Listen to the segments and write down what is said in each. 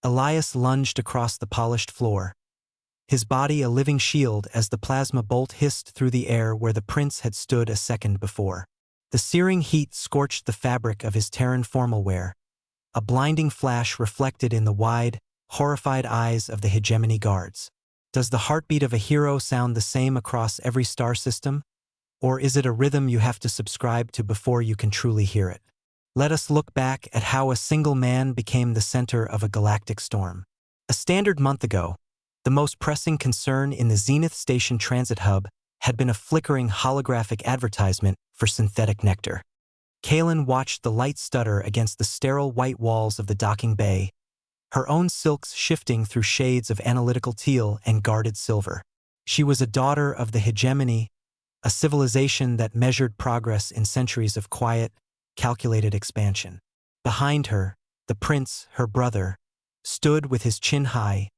Elias lunged across the polished floor, his body a living shield as the plasma bolt hissed through the air where the prince had stood a second before. The searing heat scorched the fabric of his Terran formal wear, a blinding flash reflected in the wide, horrified eyes of the hegemony guards. Does the heartbeat of a hero sound the same across every star system? Or is it a rhythm you have to subscribe to before you can truly hear it? Let us look back at how a single man became the center of a galactic storm. A standard month ago, the most pressing concern in the Zenith Station Transit Hub had been a flickering holographic advertisement for synthetic nectar. Kaylin watched the light stutter against the sterile white walls of the docking bay, her own silks shifting through shades of analytical teal and guarded silver. She was a daughter of the hegemony, a civilization that measured progress in centuries of quiet, calculated expansion. Behind her, the prince, her brother, stood with his chin high,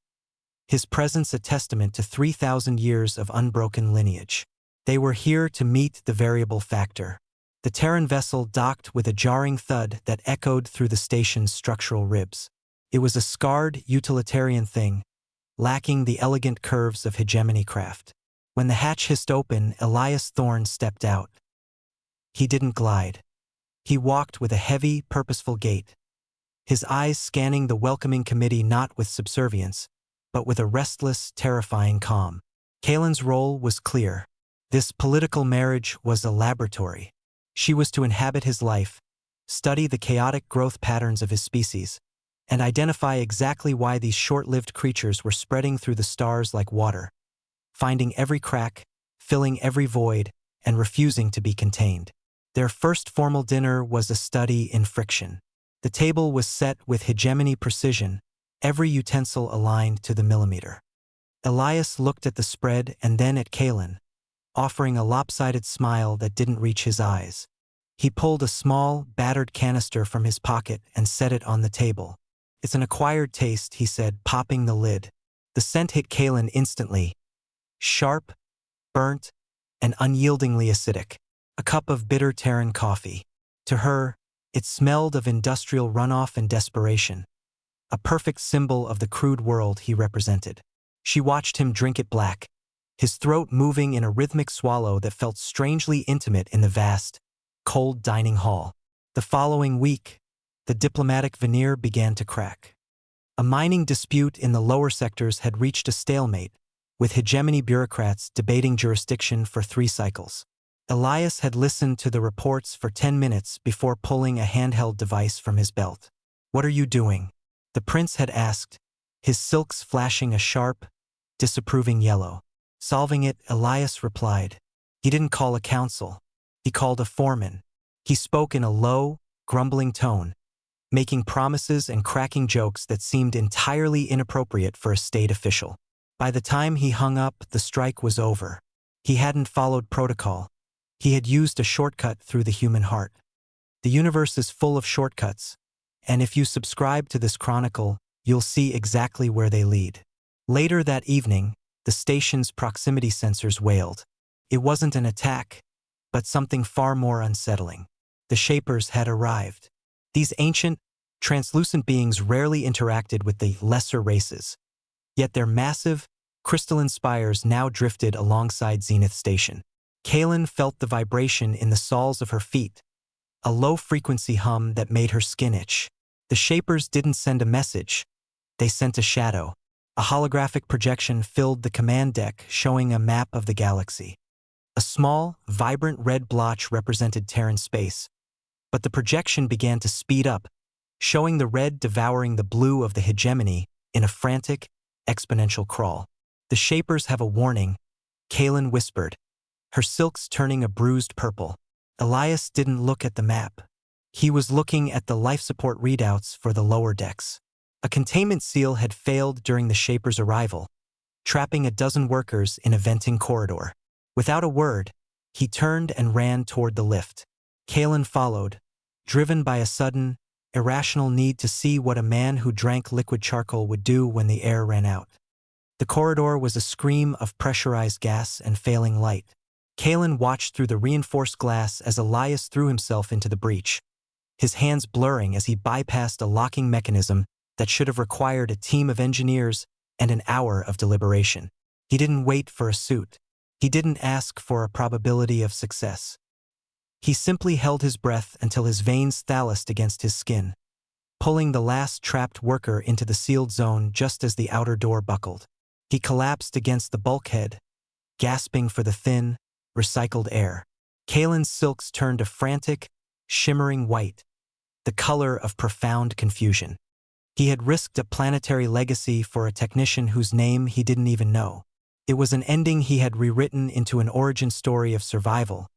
his presence a testament to 3,000 years of unbroken lineage. They were here to meet the variable factor. The Terran vessel docked with a jarring thud that echoed through the station's structural ribs. It was a scarred, utilitarian thing, lacking the elegant curves of hegemony craft. When the hatch hissed open, Elias Thorne stepped out. He didn't glide. He walked with a heavy, purposeful gait, his eyes scanning the welcoming committee not with subservience, but with a restless, terrifying calm. Kaylin's role was clear. This political marriage was a laboratory. She was to inhabit his life, study the chaotic growth patterns of his species, and identify exactly why these short-lived creatures were spreading through the stars like water, finding every crack, filling every void, and refusing to be contained. Their first formal dinner was a study in friction. The table was set with hegemony precision, every utensil aligned to the millimeter. Elias looked at the spread and then at Kaylin, offering a lopsided smile that didn't reach his eyes. He pulled a small, battered canister from his pocket and set it on the table. "It's an acquired taste," he said, popping the lid. The scent hit Kaylin instantly. Sharp, burnt, and unyieldingly acidic. A cup of bitter Terran coffee. To her, it smelled of industrial runoff and desperation, a perfect symbol of the crude world he represented. She watched him drink it black, his throat moving in a rhythmic swallow that felt strangely intimate in the vast, cold dining hall. The following week, the diplomatic veneer began to crack. A mining dispute in the lower sectors had reached a stalemate, with hegemony bureaucrats debating jurisdiction for 3 cycles. Elias had listened to the reports for 10 minutes before pulling a handheld device from his belt. "What are you doing?" the prince had asked, his silks flashing a sharp, disapproving yellow. "Solving it," Elias replied. He didn't call a council. He called a foreman. He spoke in a low, grumbling tone, making promises and cracking jokes that seemed entirely inappropriate for a state official. By the time he hung up, the strike was over. He hadn't followed protocol. He had used a shortcut through the human heart. The universe is full of shortcuts, and if you subscribe to this chronicle, you'll see exactly where they lead. Later that evening, the station's proximity sensors wailed. It wasn't an attack, but something far more unsettling. The Shapers had arrived. These ancient, translucent beings rarely interacted with the lesser races, yet their massive, crystalline spires now drifted alongside Zenith Station. Kaylin felt the vibration in the soles of her feet, a low-frequency hum that made her skin itch. The Shapers didn't send a message. They sent a shadow. A holographic projection filled the command deck, showing a map of the galaxy. A small, vibrant red blotch represented Terran space, but the projection began to speed up, showing the red devouring the blue of the hegemony in a frantic, exponential crawl. "The Shapers have a warning," Kaylin whispered, her silks turning a bruised purple. Elias didn't look at the map. He was looking at the life support readouts for the lower decks. A containment seal had failed during the Shapers' arrival, trapping a dozen workers in a venting corridor. Without a word, he turned and ran toward the lift. Kaylin followed, driven by a sudden, irrational need to see what a man who drank liquid charcoal would do when the air ran out. The corridor was a scream of pressurized gas and failing light. Kaylin watched through the reinforced glass as Elias threw himself into the breach, his hands blurring as he bypassed a locking mechanism that should have required a team of engineers and an hour of deliberation. He didn't wait for a suit. He didn't ask for a probability of success. He simply held his breath until his veins thalassed against his skin, pulling the last trapped worker into the sealed zone just as the outer door buckled. He collapsed against the bulkhead, gasping for the thin, recycled air. Kalen's silks turned a frantic, shimmering white, the color of profound confusion. He had risked a planetary legacy for a technician whose name he didn't even know. It was an ending he had rewritten into an origin story of survival,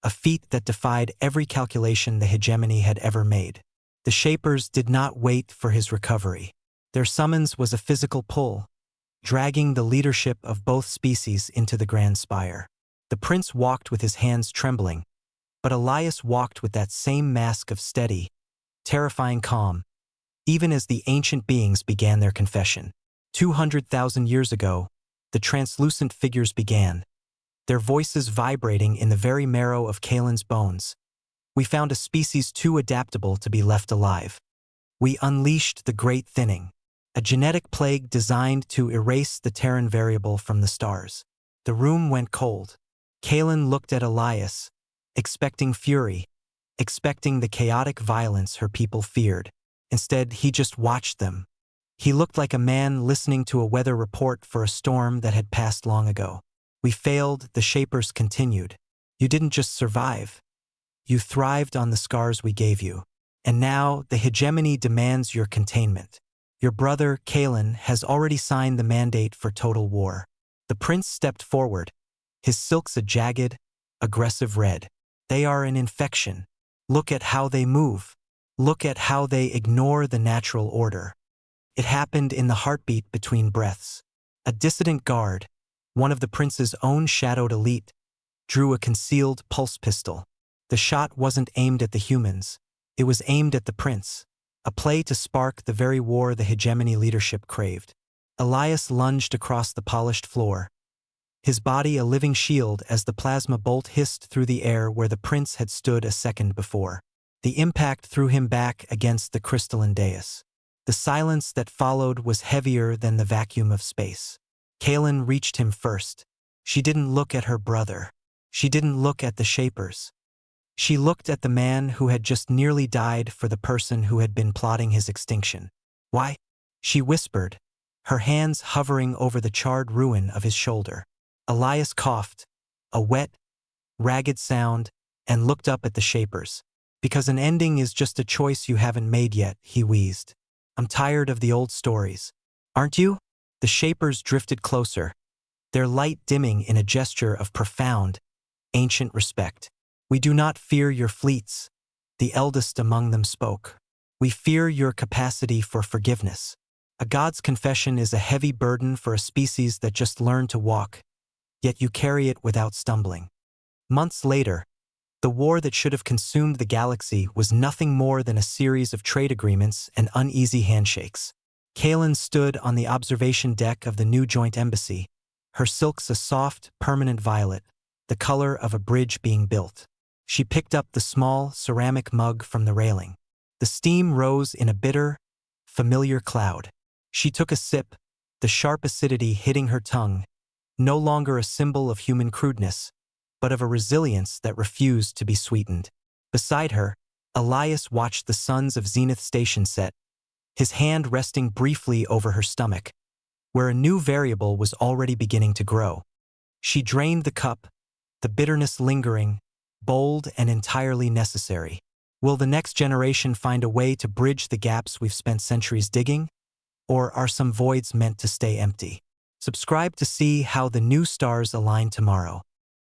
a feat that defied every calculation the hegemony had ever made. The Shapers did not wait for his recovery. Their summons was a physical pull, dragging the leadership of both species into the Grand Spire. The prince walked with his hands trembling, but Elias walked with that same mask of steady, terrifying calm, even as the ancient beings began their confession. 200,000 years ago, the translucent figures began, their voices vibrating in the very marrow of Kalen's bones. We found a species too adaptable to be left alive. We unleashed the Great Thinning, a genetic plague designed to erase the Terran variable from the stars. The room went cold. Kalen looked at Elias, expecting fury, expecting the chaotic violence her people feared. Instead, he just watched them. He looked like a man listening to a weather report for a storm that had passed long ago. We failed, the Shapers continued. You didn't just survive. You thrived on the scars we gave you. And now, the hegemony demands your containment. Your brother, Kalen, has already signed the mandate for total war. The prince stepped forward, his silks a jagged, aggressive red. They are an infection. Look at how they move. Look at how they ignore the natural order. It happened in the heartbeat between breaths. A dissident guard, one of the prince's own shadowed elite, drew a concealed pulse pistol. The shot wasn't aimed at the humans. It was aimed at the prince, a play to spark the very war the hegemony leadership craved. Elias lunged across the polished floor, his body a living shield as the plasma bolt hissed through the air where the prince had stood a second before. The impact threw him back against the crystalline dais. The silence that followed was heavier than the vacuum of space. Kalen reached him first. She didn't look at her brother. She didn't look at the Shapers. She looked at the man who had just nearly died for the person who had been plotting his extinction. Why? She whispered, her hands hovering over the charred ruin of his shoulder. Elias coughed, a wet, ragged sound, and looked up at the Shapers. Because an ending is just a choice you haven't made yet, he wheezed. I'm tired of the old stories. Aren't you? The Shapers drifted closer, their light dimming in a gesture of profound, ancient respect. We do not fear your fleets, the eldest among them spoke. We fear your capacity for forgiveness. A god's confession is a heavy burden for a species that just learned to walk, yet you carry it without stumbling. Months later, the war that should have consumed the galaxy was nothing more than a series of trade agreements and uneasy handshakes. Kalen stood on the observation deck of the new joint embassy, her silks a soft, permanent violet, the color of a bridge being built. She picked up the small, ceramic mug from the railing. The steam rose in a bitter, familiar cloud. She took a sip, the sharp acidity hitting her tongue, no longer a symbol of human crudeness, but of a resilience that refused to be sweetened. Beside her, Elias watched the suns of Zenith Station set, his hand resting briefly over her stomach, where a new variable was already beginning to grow. She drained the cup, the bitterness lingering, bold and entirely necessary. Will the next generation find a way to bridge the gaps we've spent centuries digging? Or are some voids meant to stay empty? Subscribe to see how the new stars align tomorrow.